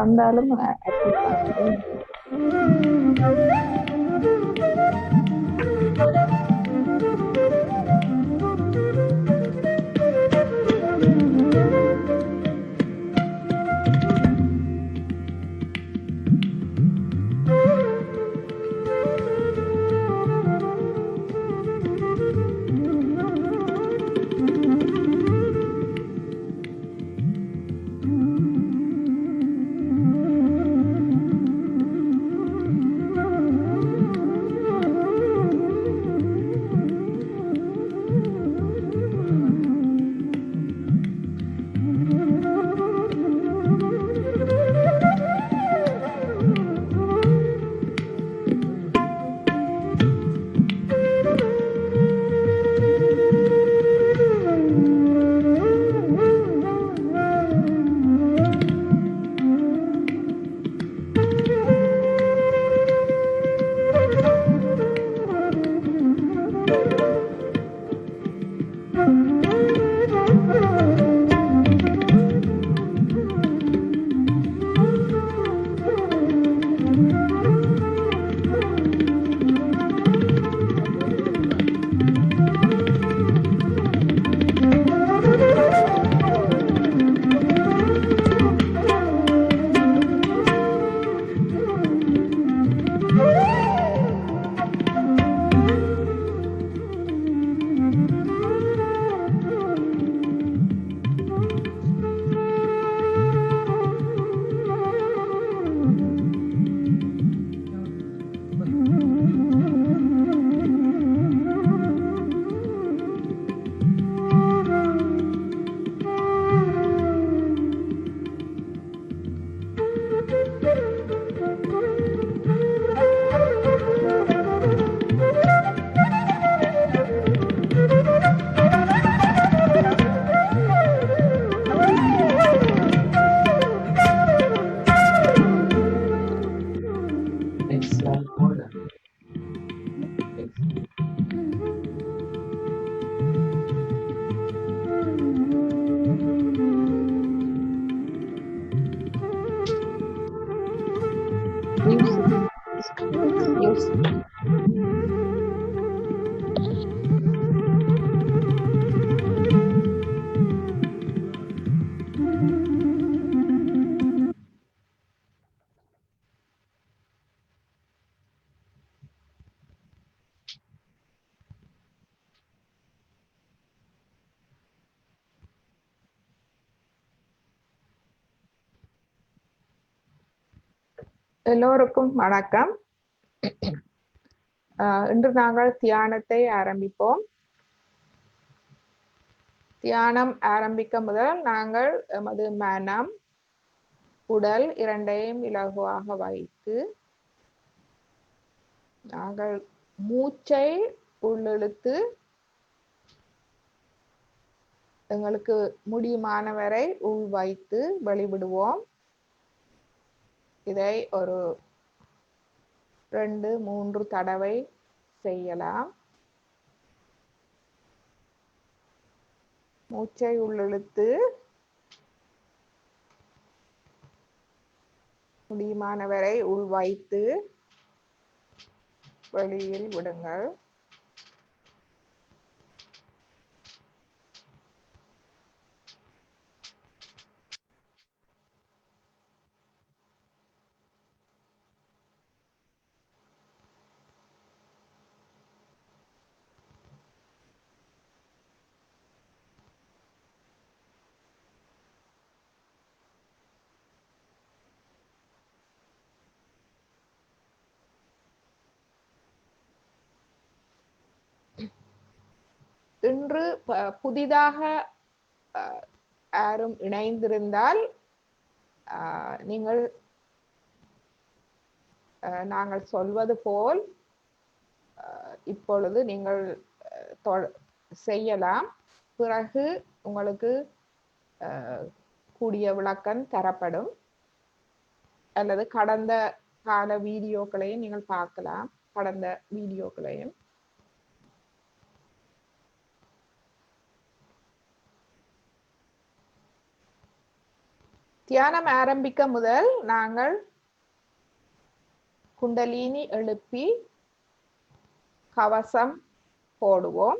வந்தாலும் அட்மிட் பண்ணுறது. எல்லோருக்கும் வணக்கம். இன்று நாங்கள் தியானத்தை ஆரம்பிப்போம். தியானம் ஆரம்பிக்க முதல் நாங்கள் எமது மனம், உடல் இரண்டையும் இலகுவாக வைத்து நாங்கள் மூச்சை உள்ளிழுத்து எங்களுக்கு முடியுமான வரை உள் வைத்து வெளிவிடுவோம். இதை ஒரு 2-3 தடவை செய்யலாம். மூச்சை உள்ளிழுத்து முடியுமான வரை உள் வைத்து வெளியில் விடுங்கள். இன்று புதிதாக யாரும் இணைந்திருந்தால் நீங்கள் நாங்கள் சொல்வது போல் இப்பொழுது நீங்கள் செய்யலாம். பிறகு உங்களுக்கு கூடிய விளக்கம் தரப்படும். அல்லது கடந்த கால வீடியோக்களையும் நீங்கள் பார்க்கலாம். கடந்த வீடியோக்களையும் தியானம் ஆரம்பிக்க முதல் நாங்கள் குண்டலினி எழுப்பி கவசம் போடுவோம்.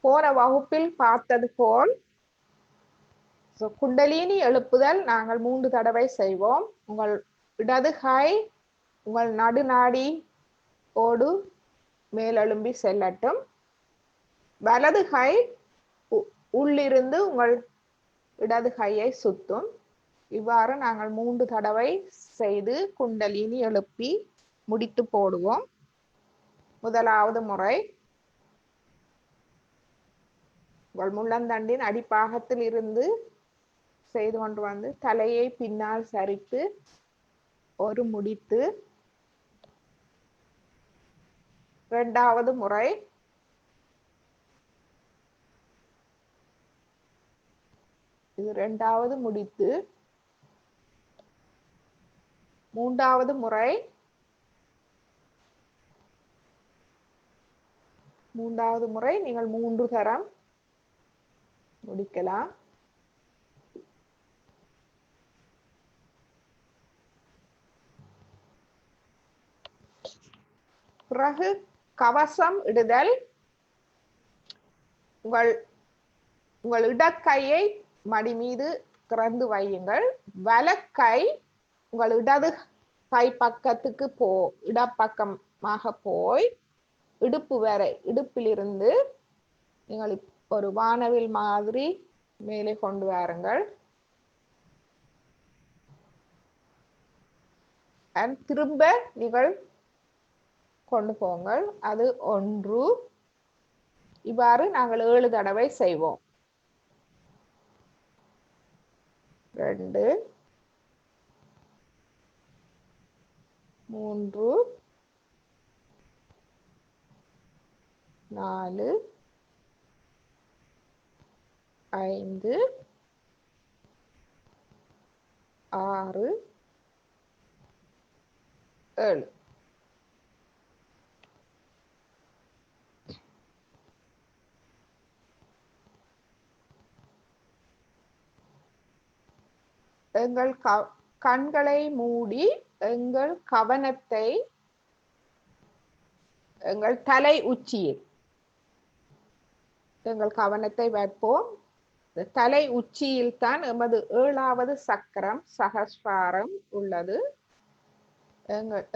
போன வகுப்பில் பார்த்தது போல் குண்டலினி எழுப்புதல் நாங்கள் 3 தடவை செய்வோம். உங்கள் இடது கை உங்கள் நடுநாடி ஓடு மேலெழும்பி செல்லட்டும். வலது கை உள்ளிருந்து உங்கள் இடது கையை சுத்தும். இவ்வாறு நாங்கள் 3 தடவை செய்து குண்டலினி எழுப்பி முடித்து போடுவோம். முதலாவது முறை உங்கள் முள்ளந்தண்டின் அடிப்பாகத்தில் இருந்து செய்து கொண்டு வந்து தலையை பின்னால் சரித்து ஒரு முடித்து. இரண்டாவது முறை இது இரண்டாவது முடித்து. மூன்றாவது முறை நீங்கள் 3 தரம் முடிக்கலாம். பிறகு கவசம் இடுதல். உங்கள் இடக்கையை மடி மீது திறந்து வையுங்கள். வலக்கை உங்கள் இடது கை பக்கத்துக்கு இடப்பக்கமாக போய் இடுப்பு வரை, இடுப்பிலிருந்து நீங்கள் ஒரு வானவில் மாதிரி மேலே கொண்டு வாருங்கள். திரும்ப நீங்கள் கொண்டு போங்கள். அது 1. இவ்வாறு நாங்கள் 7 தடவை செய்வோம். 2 3 4 5 6 7. எங்கள் கண்களை மூடி எங்கள் கவனத்தை எங்கள் தலை உச்சியில் எங்கள் கவனத்தை வைப்போம். தலை உச்சியில் தான் எமது 7வது சக்கரம் சகஸ்ராரம் உள்ளது.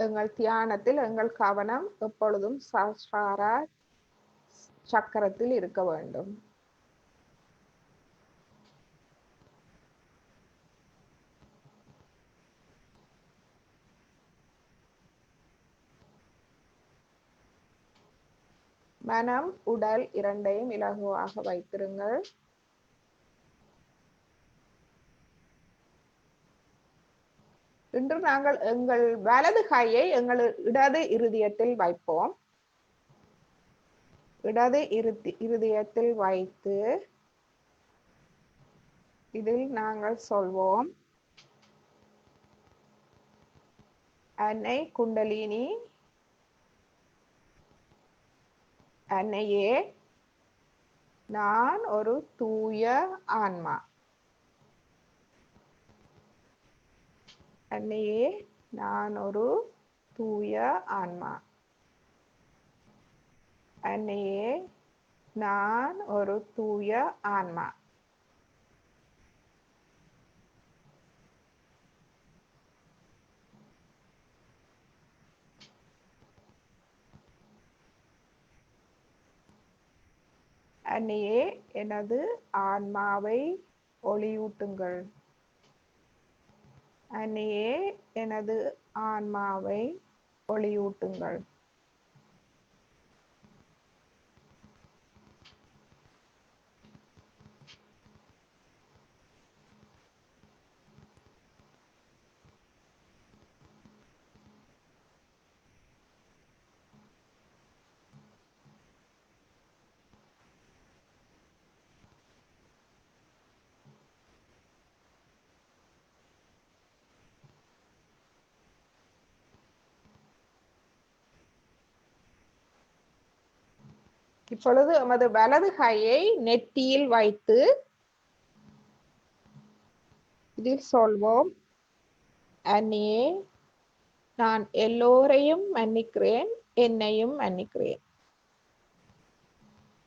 எங்கள் தியானத்தில் எங்கள் கவனம் எப்பொழுதும் சகஸ்ரார சக்கரத்தில் இருக்க வேண்டும். மனம் உடல் இரண்டையும் இலகுவாக வைத்திருங்கள். இன்று நாங்கள் எங்கள் வலது கையை எங்கள் இடது இருதயத்தில் வைப்போம். இடது இருதயத்தில் வைத்து இதில் நாங்கள் சொல்வோம்: அன்னை குண்டலினி, அன்னையே, நான் ஒரு தூய ஆன்மா. அன்னையே, நான் ஒரு தூய ஆன்மா. அன்னையே, நான் ஒரு தூய ஆன்மா. அன்னையே, எனது ஆன்மாவை ஒளியூட்டுங்கள். அன்னையே, எனது ஆன்மாவை ஒளியூட்டுங்கள். இப்பொழுது எமது வலது கையை நெற்றியில் வைத்து இதில் சொல்வோம், அன்னியே நான் எல்லோரையும் மன்னிக்கிறேன், என்னையும் மன்னிக்கிறேன்.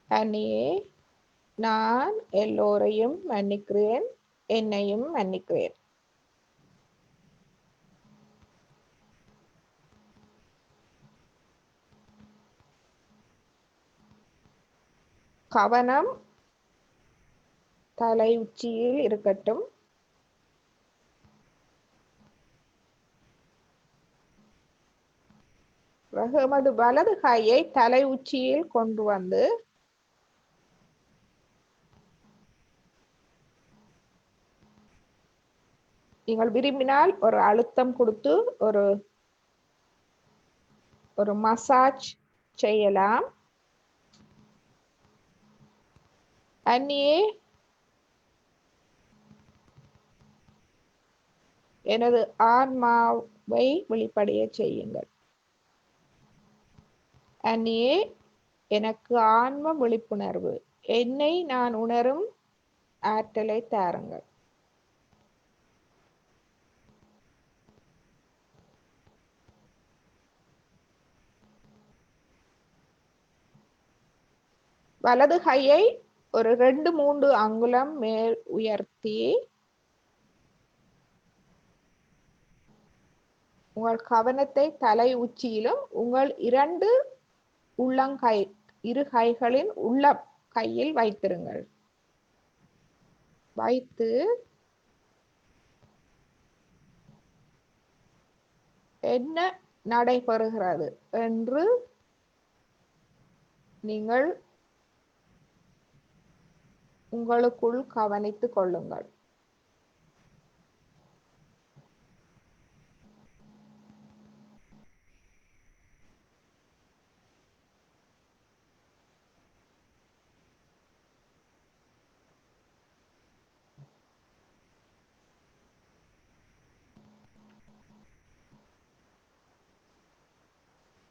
அன்னியே நான் எல்லோரையும் மன்னிக்கிறேன், என்னையும் மன்னிக்கிறேன். கவனம் தலை உச்சியில் இருக்கட்டும். எமது வலது கையை தலை உச்சியில் கொண்டு வந்து நீங்கள் விரும்பினால் ஒரு அழுத்தம் கொடுத்து ஒரு மசாஜ் செய்யலாம். அன்னியே எனது ஆன்மாவை வெளிப்படைய செய்யுங்கள். அன்னியே எனக்கு ஆன்ம விழிப்புணர்வு, என்னை நான் உணரும் ஆற்றலை தாருங்கள். வலது கையை ஒரு 2-3 அங்குலம் மேல் உயர்த்தி உங்கள் கவனத்தை தலை உச்சியிலும் உங்கள் இரு கைகளின் உள்ள கையில் வைத்திருங்கள். வைத்து என்ன நடைபெறுகிறது என்று நீங்கள் உங்களுக்குள் கவனித்துக் கொள்ளுங்கள்.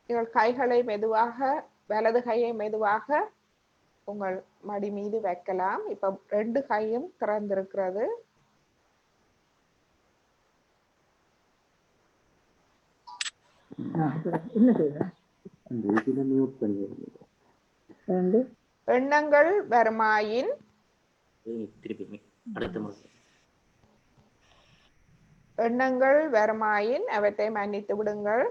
நீங்கள் கைகளை மெதுவாக, வலது கையை மெதுவாக உங்கள் மடி மீது வைக்கலாம். இப்ப 2 கையும் திறந்திருக்கிறது. எண்ணங்கள் வருமாயின் அவற்றை மன்னித்து விடுங்கள்.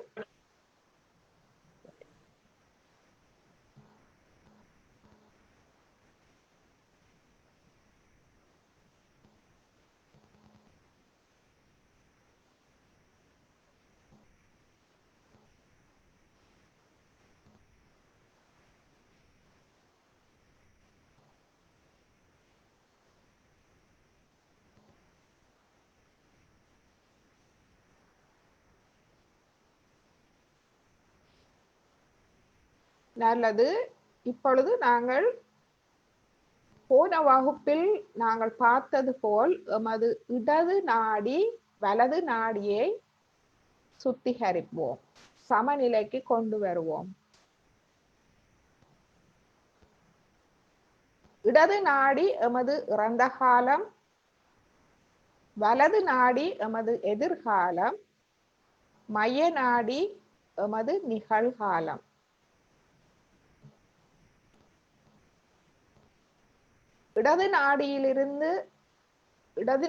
நல்லது. இப்பொழுது நாங்கள் போன வகுப்பில் நாங்கள் பார்த்தது போல் எமது இடது நாடி வலது நாடியை சுத்திகரிப்போம், சமநிலைக்கு கொண்டு வருவோம். இடது நாடி எமது இறந்த காலம், வலது நாடி எமது எதிர்காலம், மைய நாடி எமது நிகழ்காலம். இடது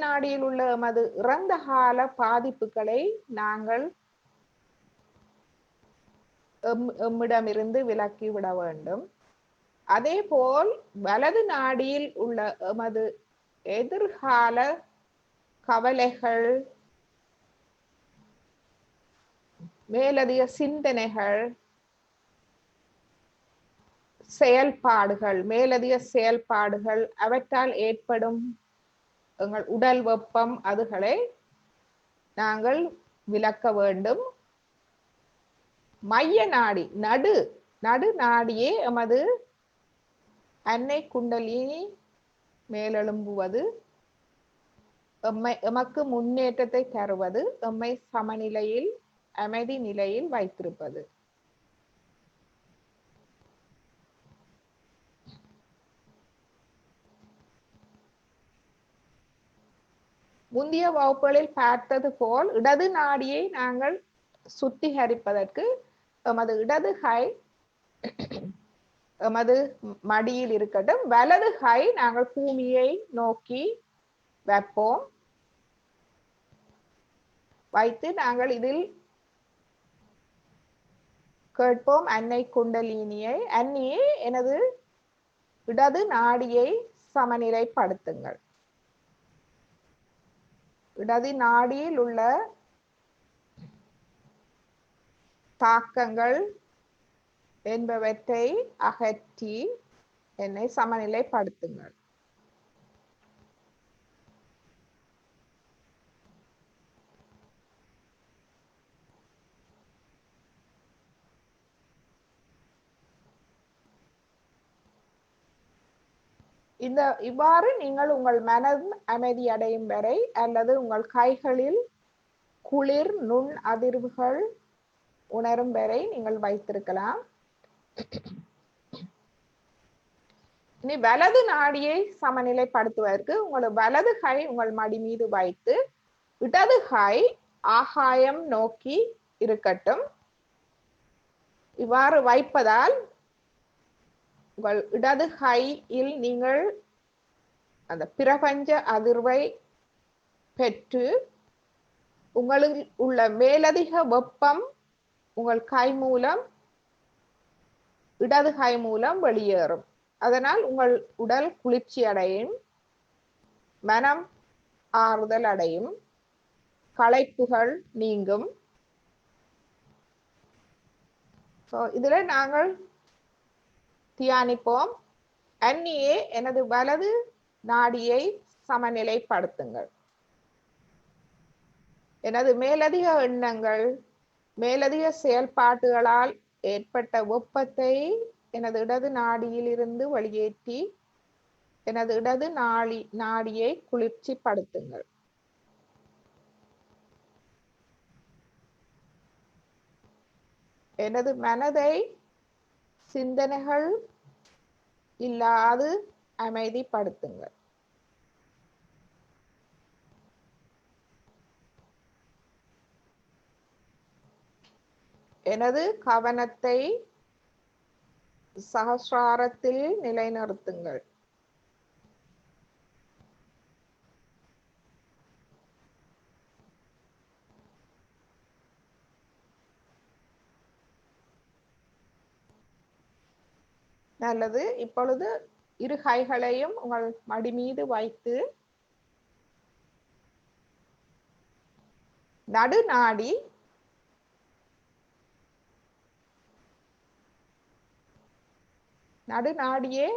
நாடியில் உள்ள எமது இறந்த கால பாதிப்புகளை நாங்கள் எம்மிடமிருந்து விலக்கிவிட வேண்டும். அதே போல் வலது நாடியில் உள்ள எமது எதிர்கால கவலைகள், மேலதிக சிந்தனைகள், மேலதிக செயல்பாடுகள், அவற்றால் ஏற்படும் எங்கள் உடல் வெப்பம், அதுகளை நாங்கள் விலக்க வேண்டும். மைய நாடி, நடு நாடியே எமது அன்னை குண்டலினி மேலெழும்புவது, எமக்கு முன்னேற்றத்தை தருவது, எம்மை சமநிலையில், அமைதி நிலையில் வைத்திருப்பது. முந்தைய வகுப்புகளில் பார்த்தது போல் இடது நாடியை நாங்கள் சுத்திகரிப்பதற்கு எமது இடது கை எமது மடியில் இருக்கட்டும், வலது கை நாங்கள் பூமியை நோக்கி வைப்போம். வைத்து நாங்கள் இதில் கேட்போம் அன்னை குண்டலினியை, அன்னியே எனது இடது நாடியை சமநிலைப்படுத்துங்கள். இடது நாடியில் உள்ள தாக்கங்கள் என்பவற்றை அகற்றி என்னை சமநிலைப்படுத்துங்கள். இவ்வாறு நீங்கள் உங்கள் மனம் அமைதி அடையும் வரை அல்லது உங்கள் கைகளில் குளிர் நுண் அதிர்வுகள் உணரும் வரை நீங்கள் வைத்திருக்கலாம். இனி வலது நாடியை சமநிலைப்படுத்துவதற்கு உங்களது வலது கை உங்கள் மடி மீது வைத்து இடது கை ஆகாயம் நோக்கி இருக்கட்டும். இவ்வாறு வைப்பதால் உங்கள் இடது கையில் நீங்கள் அந்த பிரபஞ்ச அதிர்வை பெற்று உங்களில் உள்ள மேலதிக வெப்பம் உங்கள் கை மூலம் இடது கை மூலம் வெளியேறும். அதனால் உங்கள் உடல் குளிர்ச்சி அடையும், மனம் ஆறுதல் அடையும், களைப்புகள் நீங்கும். இதுல நாங்கள் தியானிப்போம். அன்னியே எனது வலது நாடியை சமநிலைப்படுத்துங்கள். எனது மேலதிக எண்ணங்கள் மேலதிக செயல்பாடுகளால் ஏற்பட்ட வெப்பத்தை எனது இடது நாடியில் இருந்து வெளியேற்றி எனது இடது நாடியை குளிர்ச்சிப்படுத்துங்கள். எனது மனதை சிந்தனைகள் இல்லாது அமைதிப்படுத்துங்கள். எனது கவனத்தை சகஸ்ராரத்தில் நிலைநிறுத்துங்கள். நல்லது. இப்பொழுது இரு கைகளையும் உங்கள் மடி மீது வைத்து நடுநாடியே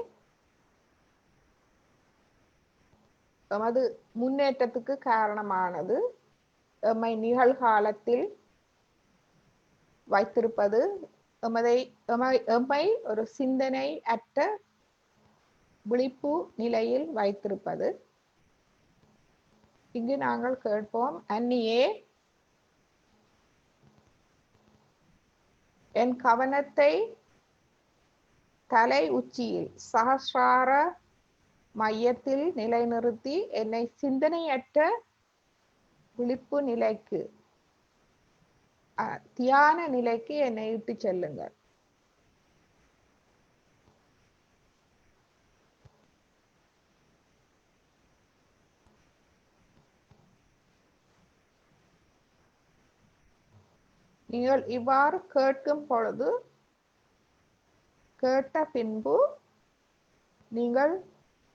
எமது முன்னேற்றத்துக்கு காரணமானது. எம்மை நிகழ்காலத்தில் வைத்திருப்பது, எம்மை ஒரு சிந்தனை அற்ற விழிப்பு நிலையில் வைத்திருப்பது. இங்கு நாங்கள் கேட்போம், அன்னியே என் கவனத்தை தலை உச்சியில் சகஸ்ரார மையத்தில் நிலைநிறுத்தி என்னை சிந்தனையற்ற விழிப்பு நிலைக்கு, தியான நிலைக்கு என்னை இட்டு செல்லுங்கள். நீங்கள் இவ்வாறு கேட்கும் பொழுது, கேட்ட பின்பு நீங்கள்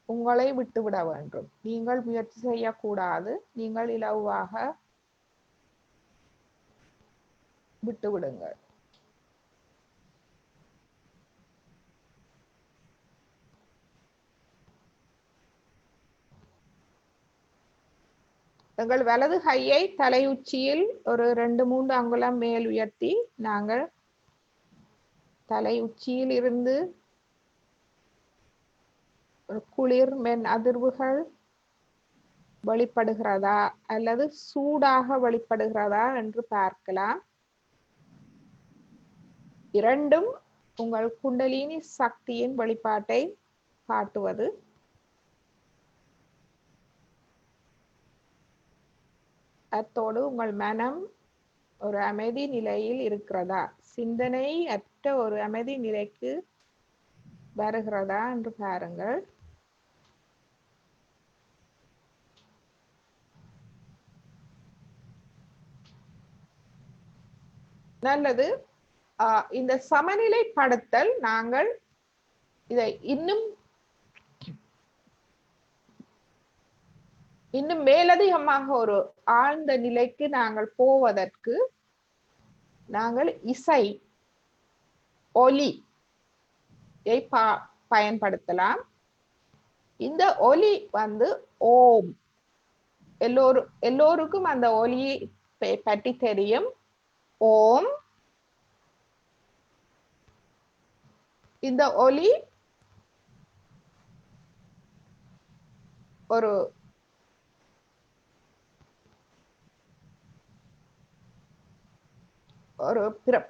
உங்களை விட்டுவிட வேண்டும். நீங்கள் முயற்சி செய்யக்கூடாது. நீங்கள் இலவாக விட்டுவிடுங்கள். எங்கள் வலது கையை தலை உச்சியில் ஒரு 2-3 அங்குலம் மேல் உயர்த்தி நாங்கள் தலை உச்சியில் இருந்து ஒரு குளிர் மென் அதிர்வுகள் வெளிப்படுகிறதா அல்லது சூடாக வெளிப்படுகிறதா என்று பார்க்கலாம். இரண்டும் உங்கள் குண்டலினி சக்தியின் வெளிப்பாட்டை காட்டுவது. அத்தோடு உங்கள் மனம் ஒரு அமைதி நிலையில் இருக்கிறதா, சிந்தனை அற்ற ஒரு அமைதி நிலைக்கு வருகிறதா என்று பாருங்கள். நல்லது. இந்த சமநிலைப்படுத்தல் நாங்கள் இதை இன்னும் மேலதிகமாக ஒரு ஆழ்ந்த நிலைக்கு நாங்கள் போவதற்கு நாங்கள் இசை ஒலியை பயன்படுத்தலாம். இந்த ஒலி ஓம். எல்லோருக்கும் அந்த ஒலியை பற்றி தெரியும். ஓம். இந்த ஒலி ஒரு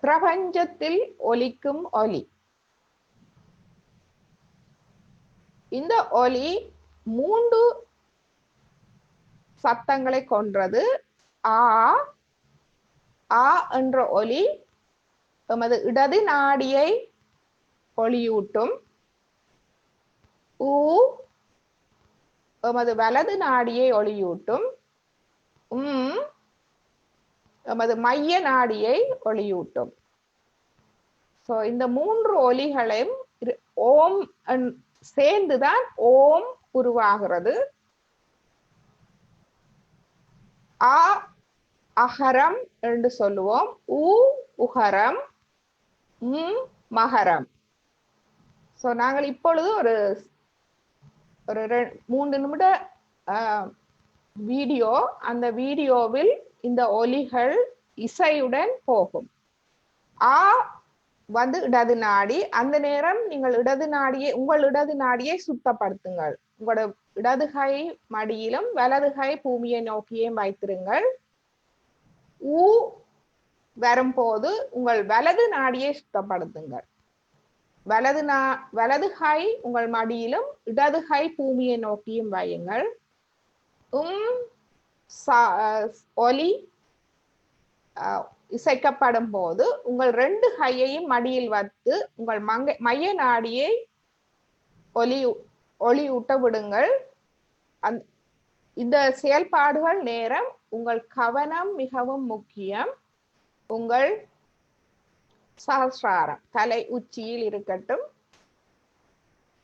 பிரபஞ்சத்தில் ஒலிக்கும் ஒலி. இந்த ஒலி 3 சத்தங்களை கொன்றது. ஆ ஆ என்ற ஒலி எமது இடது நாடியை ஒளியூட்டும். ஊ எமது வலது நாடியை ஒளியூட்டும். எமது மைய நாடியை ஒளியூட்டும். இந்த 3 ஒலிகளையும் ஓம் சேர்ந்துதான் ஓம் உருவாகிறது. ஆ அகரம் என்று சொல்லுவோம். ஊ உகரம். மகரம். நாங்கள் இப்பொழுது ஒரு 3 நிமிட வீடியோ, அந்த வீடியோவில் இந்த ஒலிகள் இசையுடன் போகும். ஆ இடது நாடி. அந்த நேரம் நீங்கள் உங்கள் இடது நாடியை சுத்தப்படுத்துங்கள். உங்களோட இடது கை மடியிலும் வலது கை பூமியை நோக்கியே வைத்திருங்கள். ஊ வரும்போது உங்கள் வலது நாடியை சுத்தப்படுத்துங்கள். வலது கை உங்கள் மடியிலும் இடது கை பூமியை நோக்கியும் வையுங்கள். ஒலி இசைக்கப்படும் போது உங்கள் 2 கையையும் மடியில் வைத்து உங்கள் மைய நாடியை ஒளியூட்ட விடுங்கள். இந்த செயல்பாடுகள் நேரம் உங்கள் கவனம் மிகவும் முக்கியம். உங்கள் சஹஸ்ராரம் தலை உச்சியில் இருக்கட்டும்.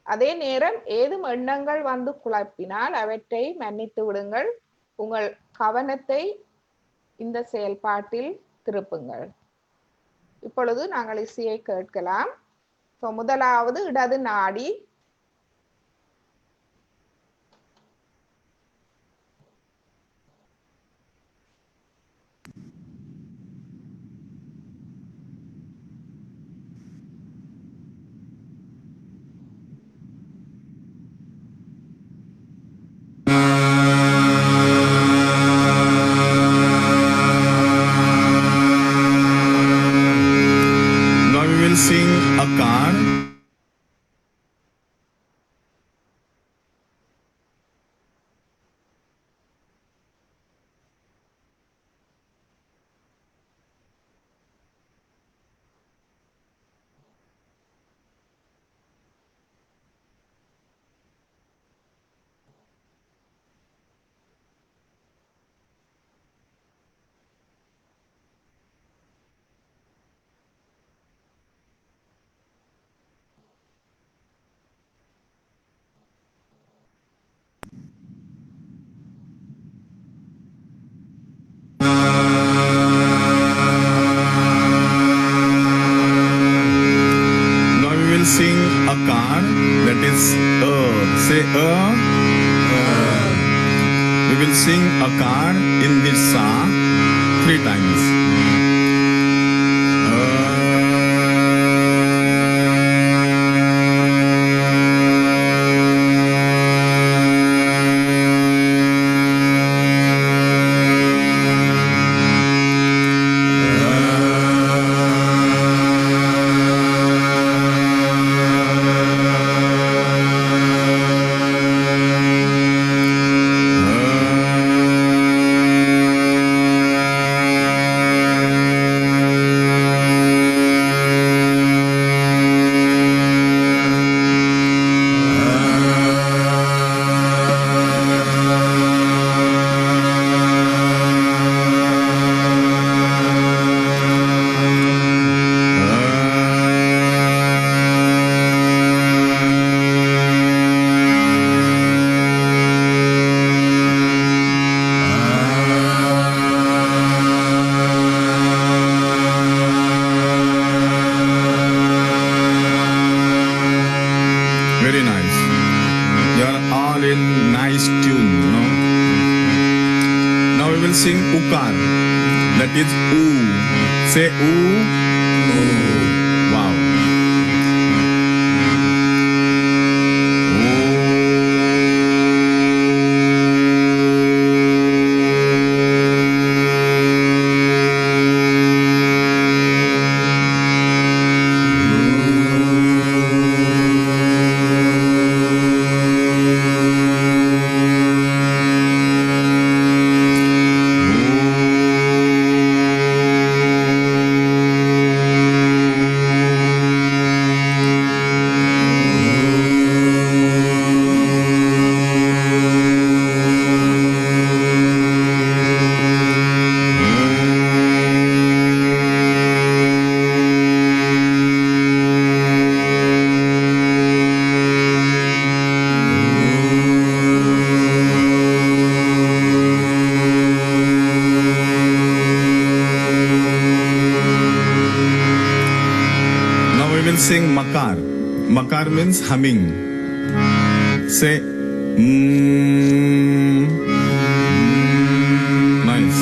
அதே நேரம் ஏதும் எண்ணங்கள் குழப்பினால் அவற்றை மன்னித்து விடுங்கள். உங்கள் கவனத்தை இந்த செயல்பாட்டில் திருப்புங்கள். இப்பொழுது நாங்கள் இசையை கேட்கலாம். முதலாவது இடது நாடி. Sing a chord. Sing a chord, that is say we will sing a chord in this song 3 times. small and nice tune, Now we will sing ukar. That is oo. Say oo. Wow. Sing makar. Makar means humming. Say nice.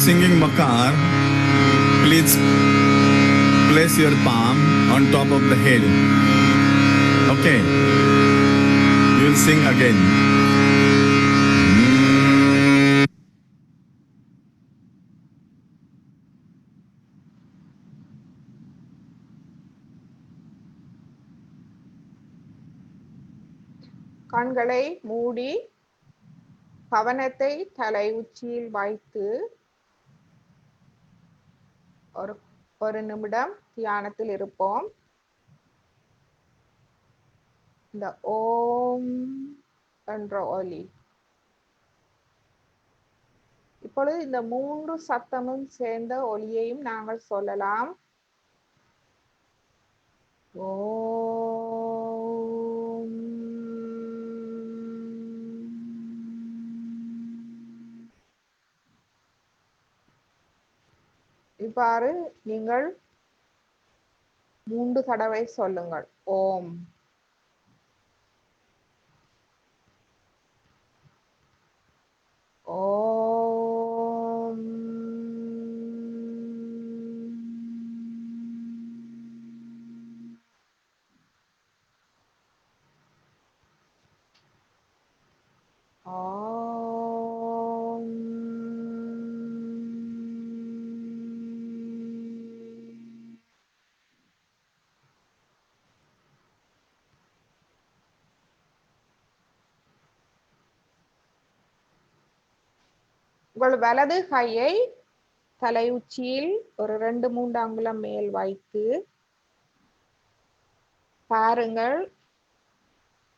Singing makar, please place your palm on top of the head. Okay, you will sing again. கண்களை மூடி கவனத்தை தலை உச்சியில் வைத்து ஒரு நிமிடம் தியானத்தில் இருப்போம். இந்த ஓம் என்ற ஒலி, இப்பொழுது இந்த 3 சத்தமும் சேர்ந்த ஒலியையும் நாங்கள் சொல்லலாம். ஓம். இவ்வாறு நீங்கள் 3 தடவை சொல்லுங்கள். ஓம். ஓம். உங்கள் வலது கையை தலை உச்சியில் ஒரு 2-3 அங்குலம் மேல் வைத்து பாருங்கள்,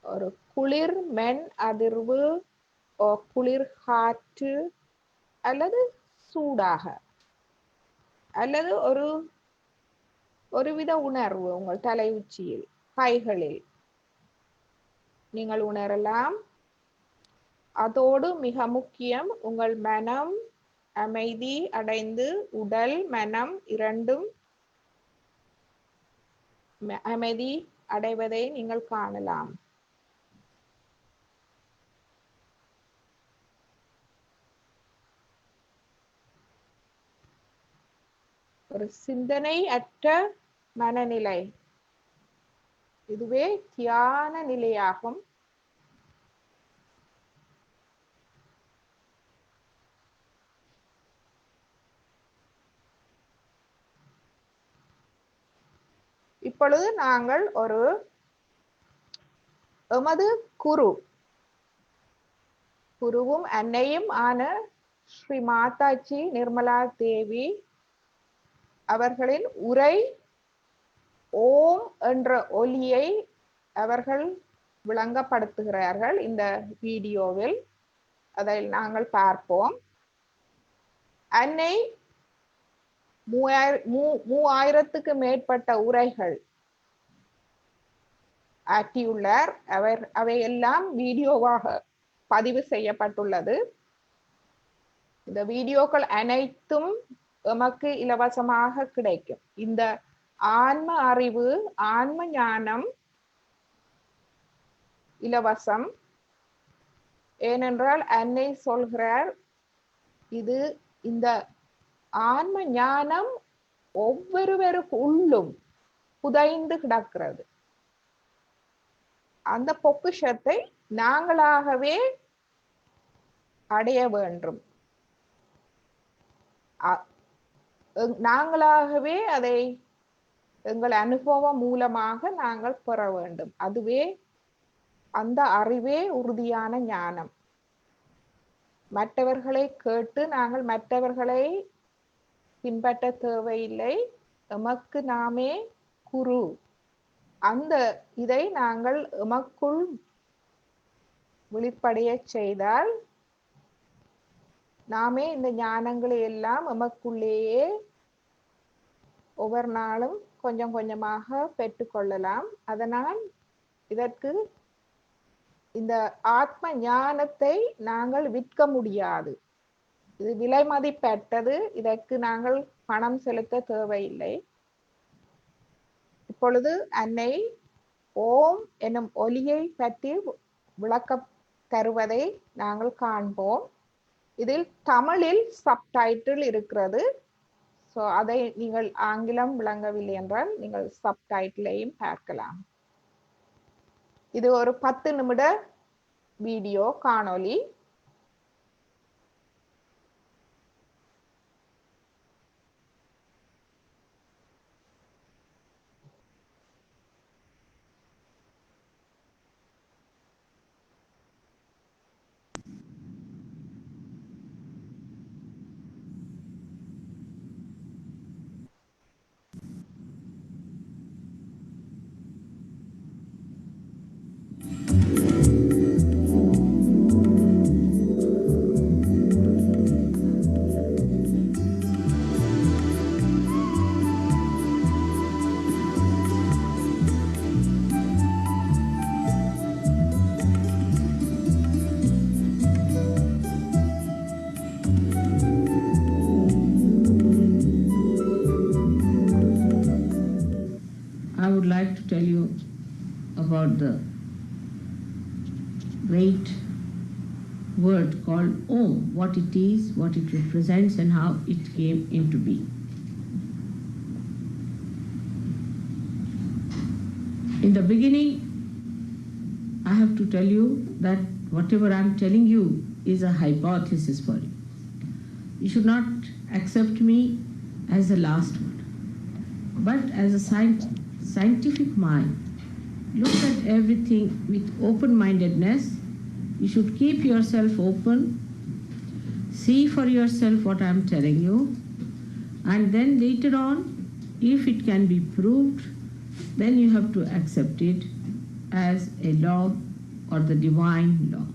ஒரு குளிர் மென் அதிர்வு, குளிர் காற்று அல்லது சூடாக அல்லது ஒருவித உணர்வு உங்கள் தலை உச்சியில் கைகளில் நீங்கள் உணரலாம். அதோடு மிக முக்கியம், உங்கள் மனம் அமைதி அடைந்து உடல் மனம் இரண்டும் அமைதி அடைவதை நீங்கள் காணலாம். ஒரு சிந்தனை அற்ற மனநிலை, இதுவே தியான நிலையாகும். இப்பொழுது நாங்கள் எமது குருவும் அன்னையும் ஆன ஸ்ரீ மாதாஜி நிர்மலா தேவி அவர்களின் உரை ஓம் என்ற ஒலியை அவர்கள் விளங்கப்படுத்துகிறார்கள் இந்த வீடியோவில். அதை நாங்கள் பார்ப்போம். அன்னை 3000க்கு மேற்பட்ட உரைகள் ஆற்றியுள்ளார். அவையெல்லாம் வீடியோவாக பதிவு செய்யப்பட்டுள்ளது. இந்த வீடியோக்கள் அனைத்தும் எமக்கு இலவசமாக கிடைக்கும். இந்த ஆன்ம அறிவு, ஆன்ம ஞானம் இலவசம். ஏனென்றால் அன்னை சொல்கிறார், இந்த ஆன்ம ஞானம் ஒவ்வொருவருக்கு உள்ளும் புதைந்து கிடக்கிறது. அந்த பொக்கிஷத்தை நாங்களாகவே அடைய வேண்டும். நாங்களாகவே அதை எங்கள் அனுபவம் மூலமாக நாங்கள் பெற வேண்டும். அதுவே அந்த அறிவே உறுதியான ஞானம். மற்றவர்களை கேட்டு நாங்கள் மற்றவர்களை பின்பற்ற தேவையில்லை. எமக்கு நாமே குரு. அந்த இதை நாங்கள் எமக்குள் விழிப்படைய செய்தால் நாமே இந்த ஞானங்களை எல்லாம் எமக்குள்ளேயே ஒவ்வொரு நாளும் கொஞ்சம் கொஞ்சமாக பெற்றுக்கொள்ளலாம். அதனால் இதற்கு இந்த ஆத்ம ஞானத்தை நாங்கள் விற்க முடியாது. இது விலை மதிப்பற்றது. இதற்கு நாங்கள் பணம் செலுத்த தேவையில்லை. இப்பொழுது அன்னை ஓம் என்னும் ஒலியை பற்றி விளக்க தருவதை நாங்கள் காண்போம். இதில் தமிழில் சப்டைட்டில் இருக்கிறது. ஸோ அதை நீங்கள் ஆங்கிலம் விளங்கவில்லை என்றால் நீங்கள் சப்டைட்டிலையும் பார்க்கலாம். இது ஒரு 10 நிமிட வீடியோ காணொளி. I would like to tell you about the great word called Om, what it is, what it represents, and how it came into being. In the beginning, I have to tell you that whatever I am telling you is a hypothesis for you. You should not accept me as the last word, but as a scientific mind. Look at everything with open-mindedness. You should keep yourself open. See for yourself what I am telling you. And then later on, if it can be proved, then you have to accept it as a law or the divine law.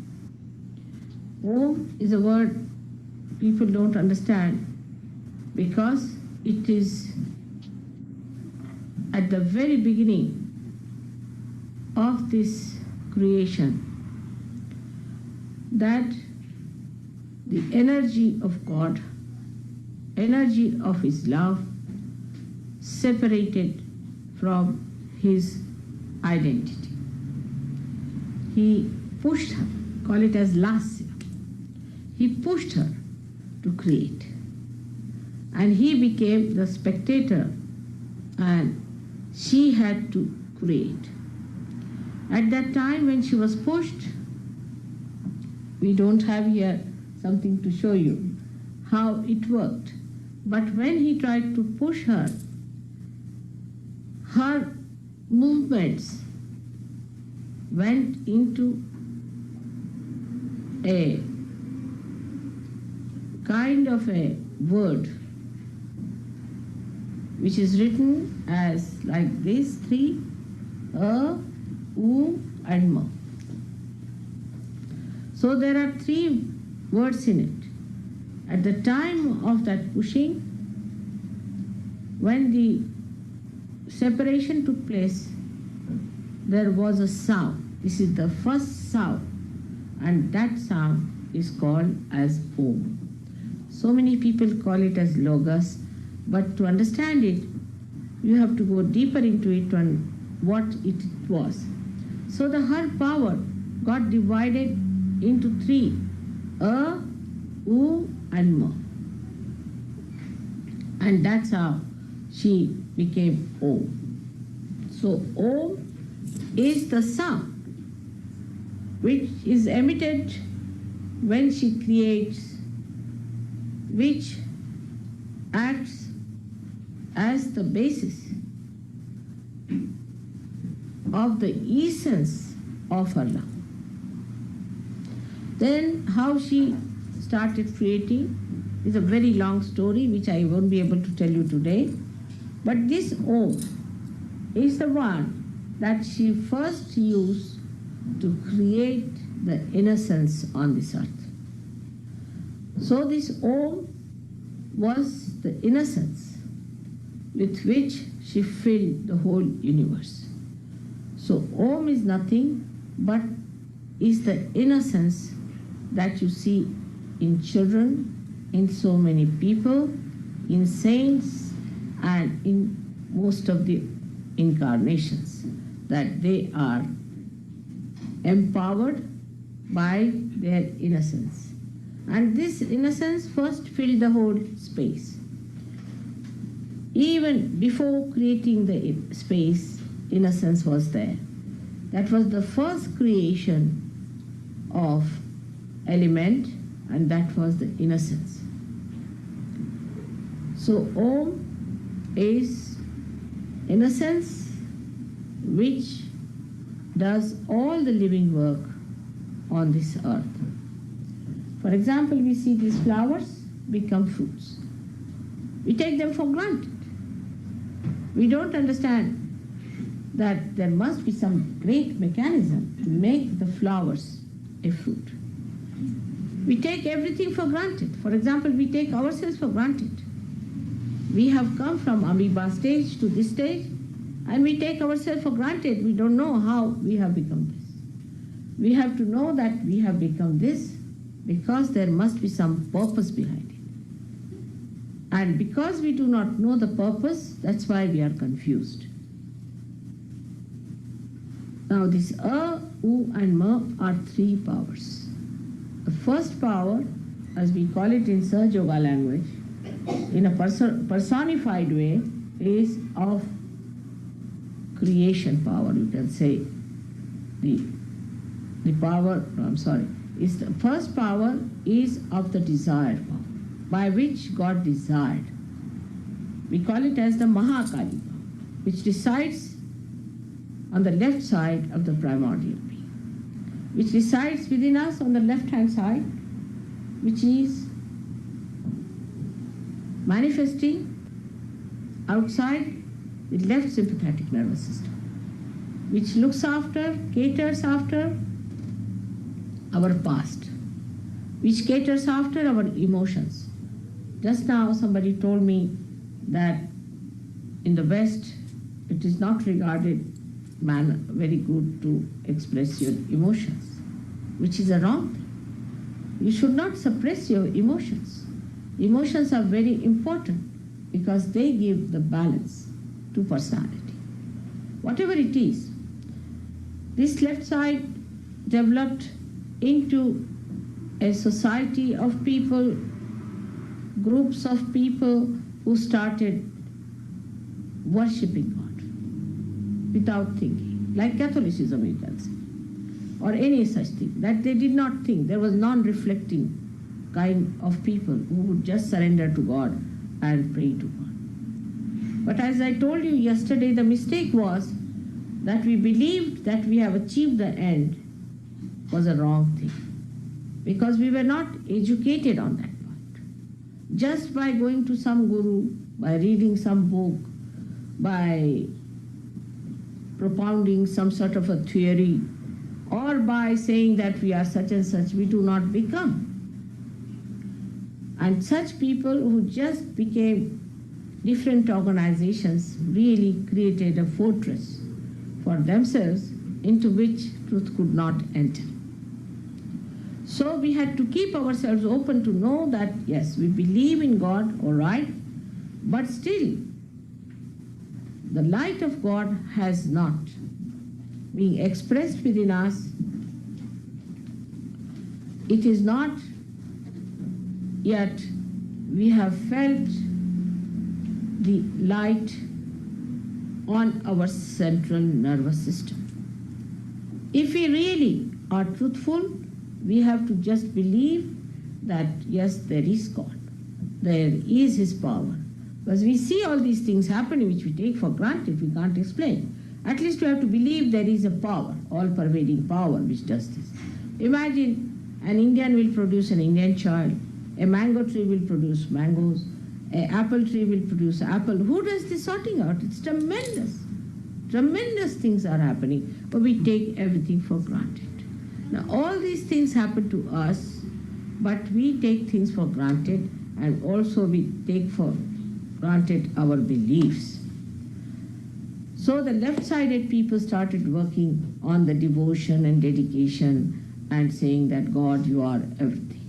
Om is a word people don't understand because it is at the very beginning of this creation that the energy of God, energy of His love, separated from His identity. He pushed her, call it as lasya. He pushed her to create. And he became the spectator and she had to create. At that time when she was pushed, we don't have here something to show you how it worked. But when he tried to push her, her movements went into a kind of a word which is written as like these three, a, u and ma. So there are three words in it. At the time of that pushing, when the separation took place, there was a sound. This is the first sound, and that sound is called as Om. So many people call it as Logos, but to understand it, you have to go deeper into it and what it was. So her power got divided into three, a, u and ma. And that's how she became Om. So Om is the sound which is emitted when she creates, which acts as the basis of the essence of her love. Then how she started creating is a very long story which I won't be able to tell you today. But this Om is the one that she first used to create the innocence on this earth. So this Om was the innocence with which she filled the whole universe. So Om is nothing but is the innocence that you see in children, in so many people, in saints, and in most of the incarnations, that they are empowered by their innocence. And this innocence first filled the whole space. Even before creating the space, innocence was there. That was the first creation of element, and that was the innocence. So Om is innocence which does all the living work on this earth. For example, we see these flowers become fruits. We take them for granted. We don't understand that there must be some great mechanism to make the flowers a fruit. We take everything for granted. For example, we take ourselves for granted. We have come from amoeba stage to this stage, and we take ourselves for granted. We don't know how we have become this. We have to know that we have become this because there must be some purpose behind it. And because we do not know the purpose, that's why we are confused. Now this A, U and Ma are three powers. The first power, as we call it in Sahaja Yoga language, in a personified way, is of creation power, you can say. The power, no, I'm sorry, is the first power is of the desire power, by which God desired. We call it as the Mahakali power, which resides on the left side of the primordial being, which resides within us on the left-hand side, which is manifesting outside the left sympathetic nervous system, which looks after, caters after our past, which caters after our emotions. Just now somebody told me that in the West it is not regarded very good to express your emotions, which is a wrong thing. You should not suppress your emotions. Emotions are very important because they give the balance to personality. Whatever it is, this left side developed into a society of people, groups of people who started worshipping God without thinking, like Catholicism, you can say, or any such thing, that they did not think. There was non-reflecting kind of people who would just surrender to God and pray to God. But as I told you yesterday, the mistake was that we believed that we have achieved the end was a wrong thing, because we were not educated on that point. Just by going to some guru, by reading some book, by propounding some sort of a theory, or by saying that we are such and such, we do not become. And such people who just became different organizations really created a fortress for themselves into which truth could not enter. So we had to keep ourselves open to know that, yes, we believe in God, all right, but still the light of God has not been expressed within us. It is not yet we have felt the light on our central nervous system. If we really are truthful, we have to just believe that yes, there is God, there is His power. Because we see all these things happening which we take for granted, we can't explain. At least we have to believe there is a power, all-pervading power which does this. Imagine an Indian will produce an Indian child, a mango tree will produce mangoes, an apple tree will produce apple. Who does this sorting out? It's tremendous. Tremendous things are happening, but we take everything for granted. Now all these things happen to us, but we take things for granted, and also we take for granted our beliefs. So the left-sided people started working on the devotion and dedication and saying that God, you are everything.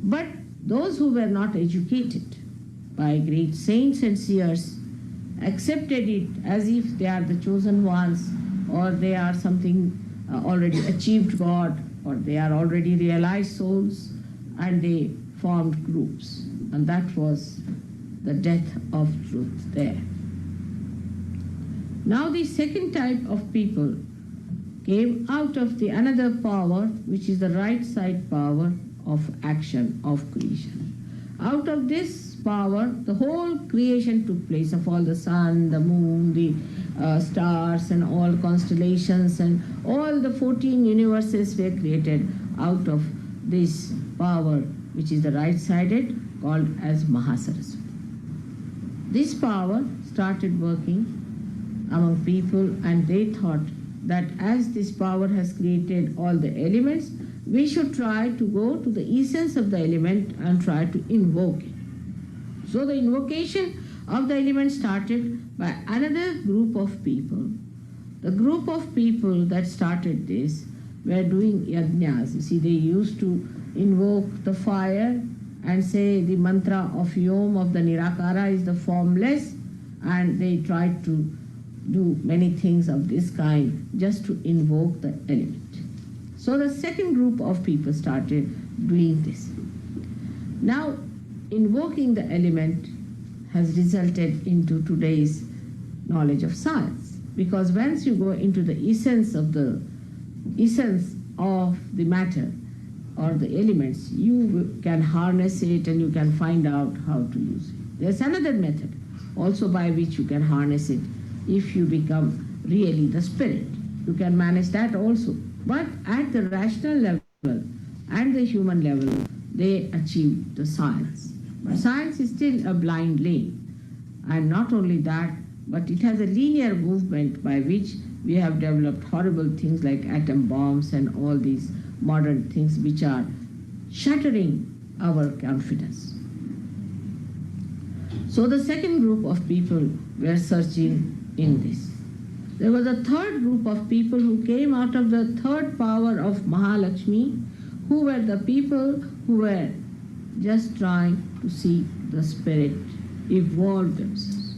But those who were not educated by great saints and seers accepted it as if they are the chosen ones, or they are something already achieved God, or they are already realized souls, and they formed groups. And that was the death of truth there. Now the second type of people came out of the another power, which is the right side power of action, of creation. Out of this power, the whole creation took place, of all the sun, the moon, the stars, and all constellations, and all the 14 universes were created out of this power, which is the right-sided, called as Mahasaraswati. This power started working among people, and they thought that as this power has created all the elements, we should try to go to the essence of the element and try to invoke it. So the invocation of the element started by another group of people. The group of people that started this were doing yajnas. You see, they used to invoke the fire and say the mantra of Yom, of the Nirakara, is the formless, and they tried to do many things of this kind just to invoke the element. So the second group of people started doing this. Now, invoking the element has resulted into today's knowledge of science, because once you go into the essence of the matter or the elements, you can harness it and you can find out how to use it. There's another method also by which you can harness it. If you become really the spirit, you can manage that also. But at the rational level and the human level, they achieve the science. But science is still a blind lane. And not only that, but it has a linear movement by which we have developed horrible things like atom bombs and all these modern things which are shattering our confidence. So the second group of people were searching in this. There was a third group of people who came out of the third power of Mahalakshmi, who were the people who were just trying to see the spirit evolve themselves.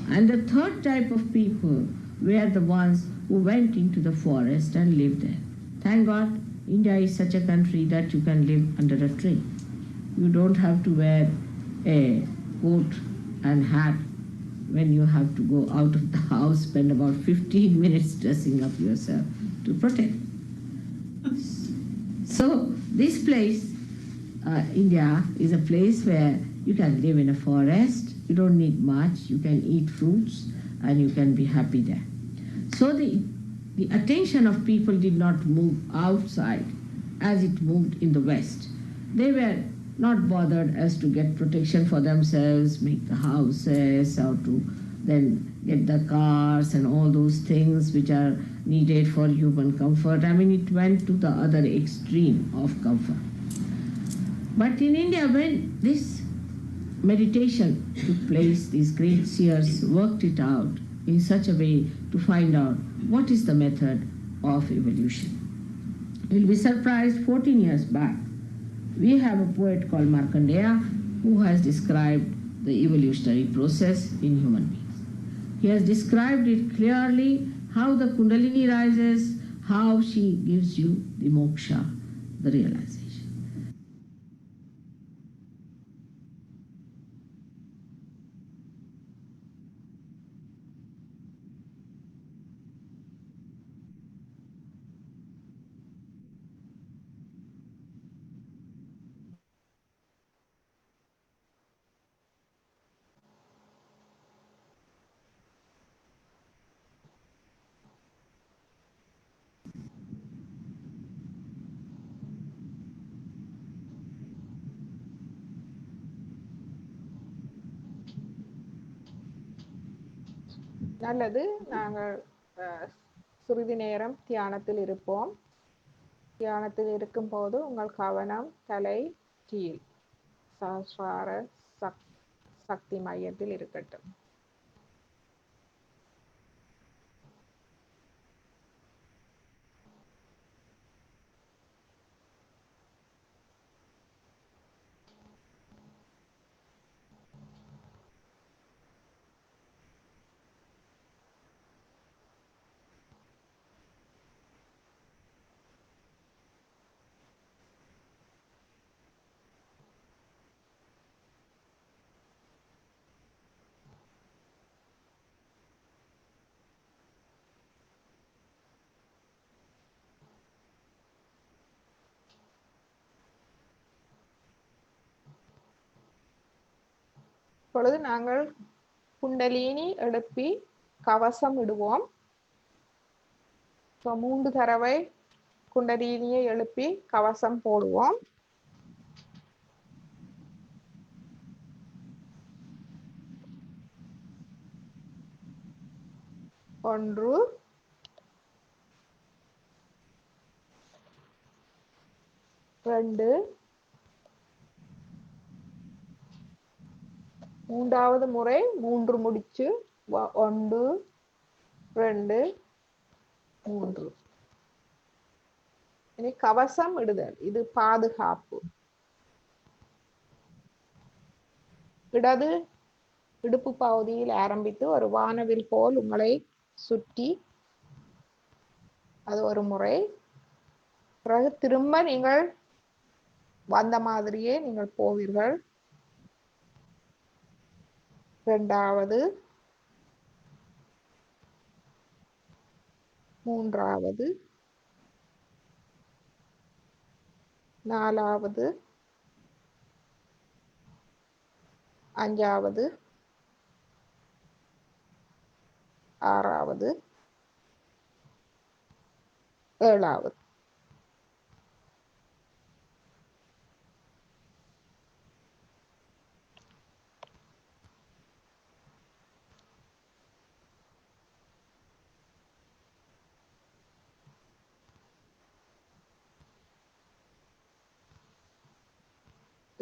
And the third type of people were the ones who went into the forest and lived there. Thank God, India is such a country that you can live under a tree. You don't have to wear a coat and hat when you have to go out of the house, spend about 15 minutes dressing up yourself to protect. So this place, India, is a place where you can live in a forest, you don't need much, you can eat fruits, and you can be happy there. So the attention of people did not move outside as it moved in the West. They were not bothered as to get protection for themselves, make the houses, or to then get the cars and all those things which are needed for human comfort. I mean, it went to the other extreme of comfort. But in India, when this meditation took place, these great seers worked it out in such a way to find out what is the method of evolution. You'll be surprised, 14 years back, we have a poet called Markandeya who has described the evolutionary process in human beings. He has described it clearly, how the Kundalini rises, how she gives you the moksha, the realization. நல்லது. நாங்கள் சிறிது நேரம் தியானத்தில் இருப்போம். தியானத்தில் இருக்கும்போது உங்கள் கவனம் தலை கீழ் சஹஸ்ரார சக்தி மையத்தில் இருக்கட்டும். இப்பொழுது நாங்கள் குண்டலினி எழுப்பி கவசம் இடுவோம். 3 தடவை குண்டலினியை எழுப்பி கவசம் போடுவோம். 1 2 மூன்றாவது முறை 3 முடிச்சு 1 2 3. இனி கவசம் இடுதல், இது பாதுகாப்பு. இடது இடுப்பு பகுதியில் ஆரம்பித்து ஒரு வானவில் போல் உங்களை சுற்றி அது ஒரு முறை. பிறகு திரும்ப நீங்கள் வந்த மாதிரியே நீங்கள் போவீர்கள். 2வது 3வது 4வது 5வது 6வது 7வது.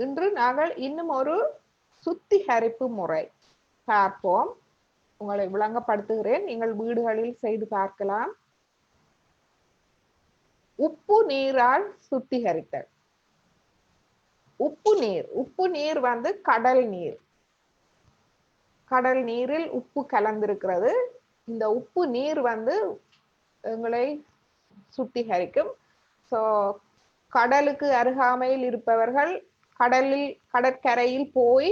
இன்று நாங்கள் இன்னும் ஒரு சுத்திகரிப்பு முறை பார்ப்போம். உங்களை விளங்கப்படுத்துகிறேன், நீங்கள் வீடுகளில் செய்து பார்க்கலாம். உப்பு நீரால் சுத்திகரித்தல். உப்பு நீர் வந்து கடல் நீர். கடல் நீரில் உப்பு கலந்திருக்கிறது. இந்த உப்பு நீர் வந்து எங்களை சுத்திகரிக்கும். ஸோ கடலுக்கு அருகாமையில் இருப்பவர்கள் கடற்கரையில் போய்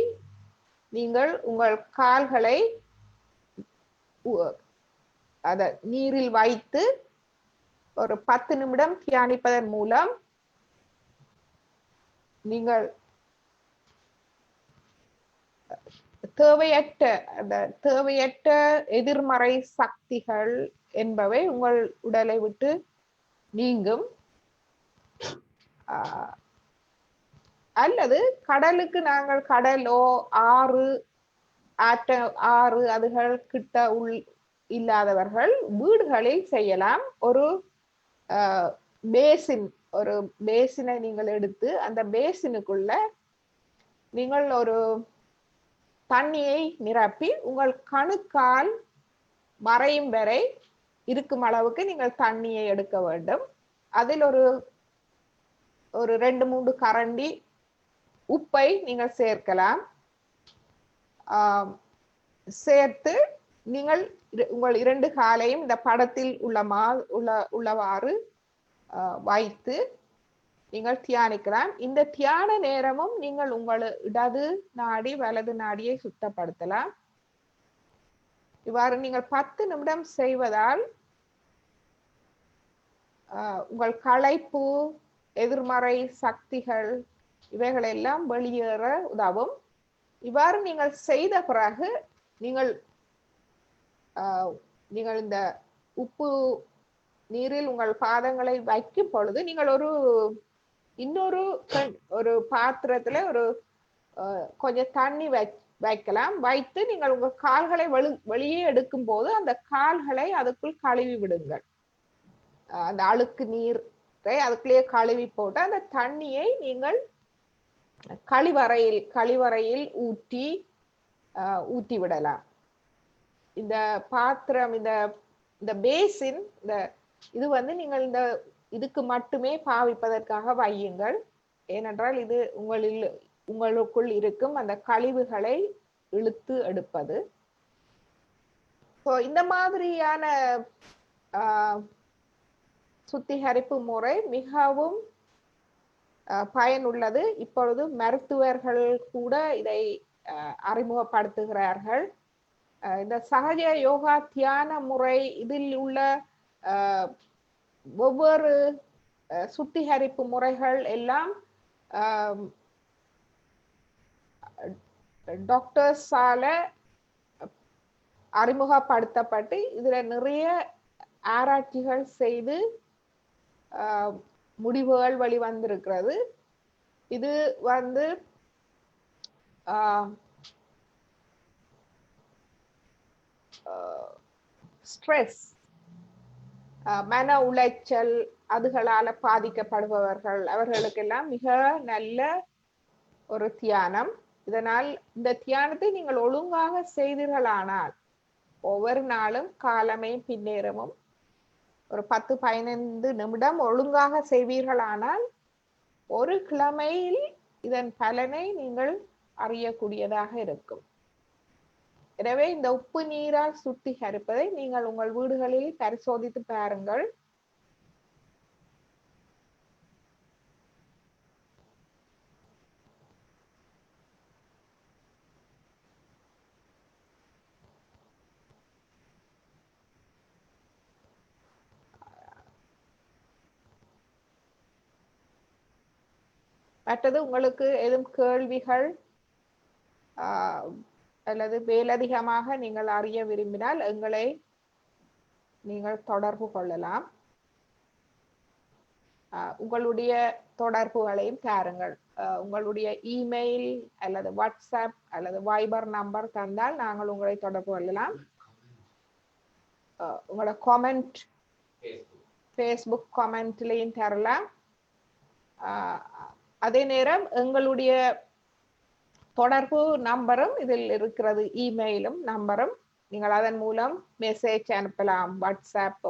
நீங்கள் உங்கள் கால்களை அத நீரில் வைத்து ஒரு 10 நிமிடம் தியானிப்பதன் மூலம் நீங்கள் தேவையற்ற எதிர்மறை சக்திகள் என்பவை உங்கள் உடலை விட்டு நீங்கும். அல்லது கடலுக்கு நாங்கள் கடலோ ஆறு அதுகள் கிட்ட இல்லாதவர்கள் வீடுகளில் செய்யலாம். ஒரு பேசினை நீங்கள் எடுத்து அந்த பேசினுக்குள்ள நீங்கள் ஒரு தண்ணியை நிரப்பி உங்கள் கணுக்கால் மறையும் வரை இருக்கும் அளவுக்கு நீங்கள் தண்ணியை எடுக்க வேண்டும். அதில் ஒரு 2-3 கரண்டி உப்பை நீங்கள் சேர்க்கலாம். சேர்த்து நீங்கள் உங்கள் 2 காலையும் இந்த படத்தில் உள்ளவாறு வைத்து நீங்கள் தியானிக்கலாம். இந்த தியான நேரமும் நீங்கள் உங்கள் இடது நாடி வலது நாடியை சுத்தப்படுத்தலாம். இவ்வாறு நீங்கள் 10 நிமிடம் செய்வதால் உங்கள் களைப்பு, எதிர்மறை சக்திகள் இவைகளெல்லாம் வெளியேற உதவும். இவ்வாறு நீங்கள் செய்த பிறகு நீங்கள் இந்த உப்பு நீரில் உங்கள் பாதங்களை வைக்கும் பொழுது நீங்கள் இன்னொரு பாத்திரத்துல கொஞ்சம் தண்ணி வைக்கலாம். வைத்து நீங்கள் உங்கள் கால்களை வெளியே எடுக்கும் போது அந்த கால்களை அதுக்குள் கழுவி விடுங்கள். அந்த அழுக்கு நீரை அதுக்குள்ளேயே கழுவி போட்டு அந்த தண்ணியை நீங்கள் கழிவறையில் ஊற்றி விடலாம். இந்த பாத்திரம், இந்த பேசின், இது நீங்கள் இதுக்கு மட்டுமே பாவிப்பதற்காக வையுங்கள். ஏனென்றால் இது உங்களுக்குள் இருக்கும் அந்த கழிவுகளை இழுத்து எடுப்பது. இந்த மாதிரியான சுத்திகரிப்பு முறை மிகவும் பயனுள்ளது. இப்பொழுது மருத்துவர்கள் கூட இதை அறிமுகப்படுத்துகிறார்கள். இந்த சகஜ யோகா தியான முறை இதில் உள்ள ஒவ்வொரு சுத்திகரிப்பு முறைகள் எல்லாம் டாக்டர்ஸால அறிமுகப்படுத்தப்பட்டு இதுல நிறைய ஆராய்ச்சிகள் செய்து முடிவுகள் வெளிவந்திருக்கிறது. இது ஸ்ட்ரெஸ், மன உளைச்சல் அதுகளால பாதிக்கப்படுபவர்கள் அவர்களுக்கெல்லாம் மிக நல்ல ஒரு தியானம். இதனால் இந்த தியானத்தை நீங்கள் ஒழுங்காக செய்தீர்களானால் ஒவ்வொரு நாளும் காலமே பின்னேறமும் ஒரு 10-15 நிமிடம் ஒழுங்காக செய்வீர்களானால் ஒரு கிழமையில் இதன் பலனை நீங்கள் அறியக்கூடியதாக இருக்கும். எனவே இந்த உப்பு நீரால் சுத்திகரிப்பதை நீங்கள் உங்கள் வீடுகளில் பரிசோதித்து பாருங்கள். மற்றது உங்களுக்கு ஏதும் கேள்விகள் அல்லது மேலதிகமாக நீங்கள் அறிய விரும்பினால் எங்களை நீங்கள் தொடர்பு கொள்ளலாம். உங்களுடைய தொடர்புகளையும் தாருங்கள். உங்களுடைய இமெயில் அல்லது வாட்ஸ்அப் அல்லது வைபர் நம்பர் தந்தால் நாங்கள் உங்களை தொடர்பு கொள்ளலாம். உங்களோட கமெண்ட் ஃபேஸ்புக் கமெண்ட்லையும் தரலாம். அதே நேரம் எங்களுடைய தொடர்பு நம்பரும் இதில் இருக்கிறது, இமெயிலும் நம்பரும். நீங்கள் அதன் மூலம் மெசேஜ் அனுப்பலாம், வாட்ஸ்அப்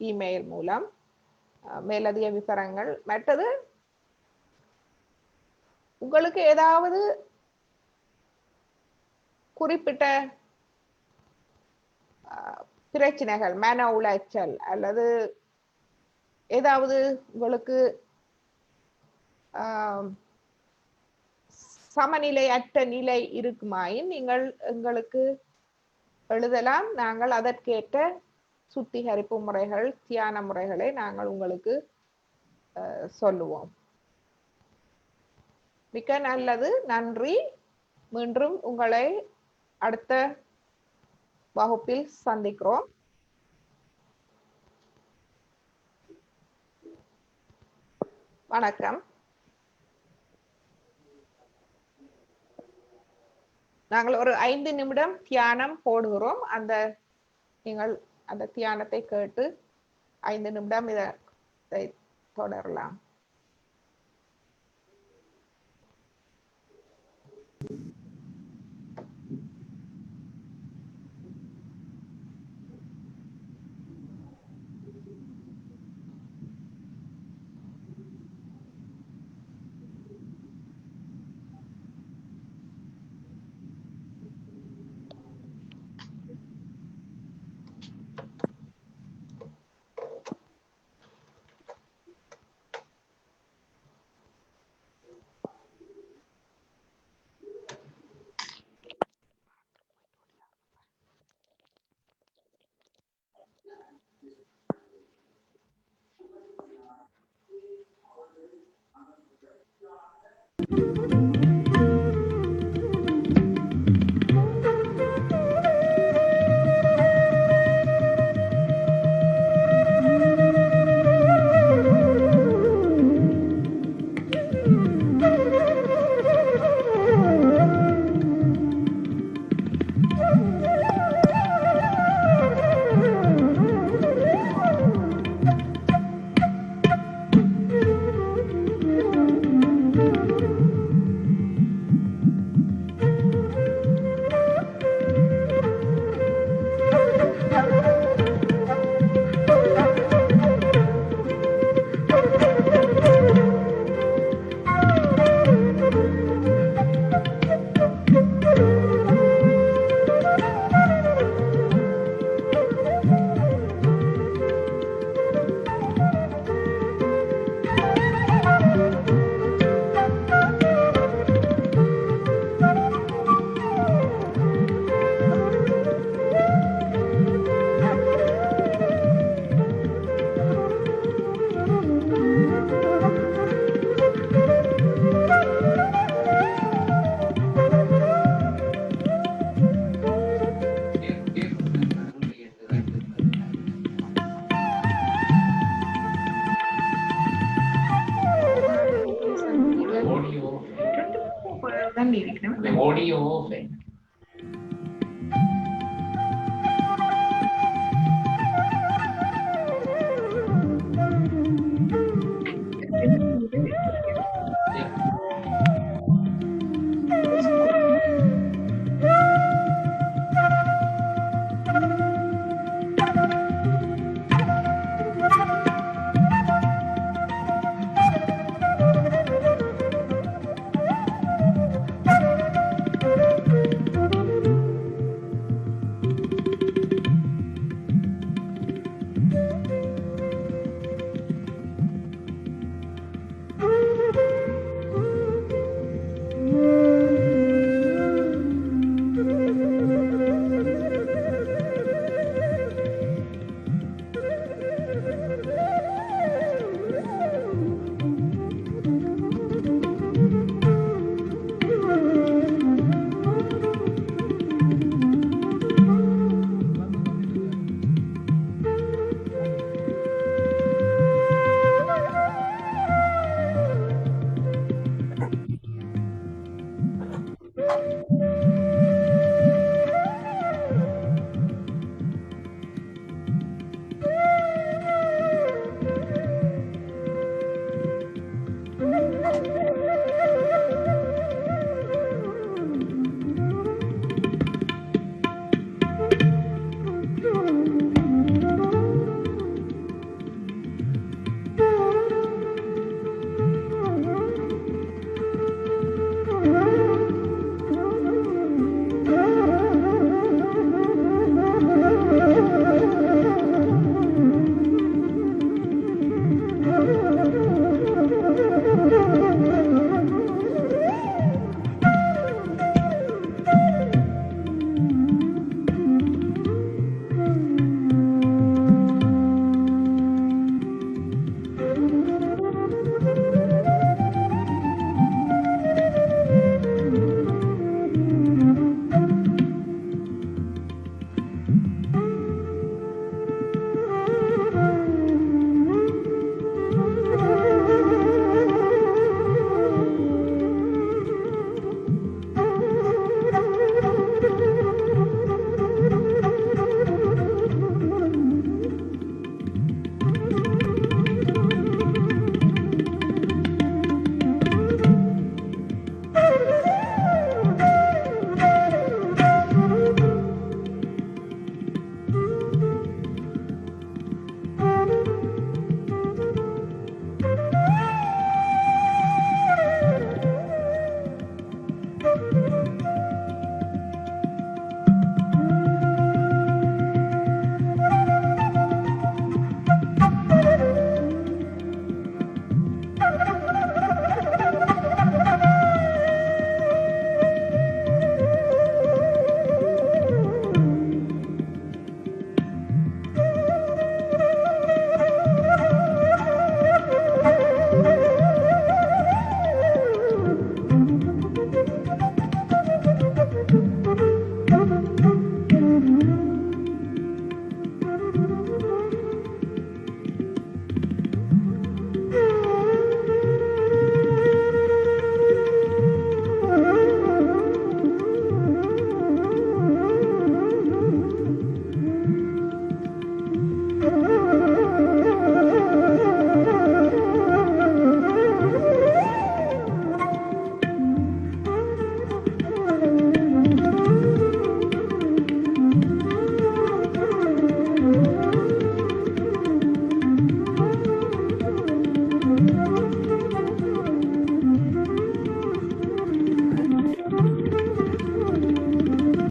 இமெயில் மூலம் மேலதிக விவரங்கள். மற்றது உங்களுக்கு ஏதாவது குறிப்பிட்ட பிரச்சனைகள், மன உளைச்சல் அல்லது ஏதாவது உங்களுக்கு சமநிலை அற்ற நிலை இருக்குமாயின் நீங்கள் எங்களுக்கு எழுதலாம். நாங்கள் அதற்கேற்ற சுத்திகரிப்பு முறைகள், தியான முறைகளை நாங்கள் உங்களுக்கு சொல்லுவோம். மிக்க நல்லது, நன்றி. மீண்டும் உங்களை அடுத்த வகுப்பில் சந்திக்கிறோம். வணக்கம். நாங்கள் ஒரு 5 நிமிடம் தியானம் போடுகிறோம். நீங்கள் அந்த தியானத்தை கேட்டு 5 நிமிடம் இதை தொடரலாம். The audio open.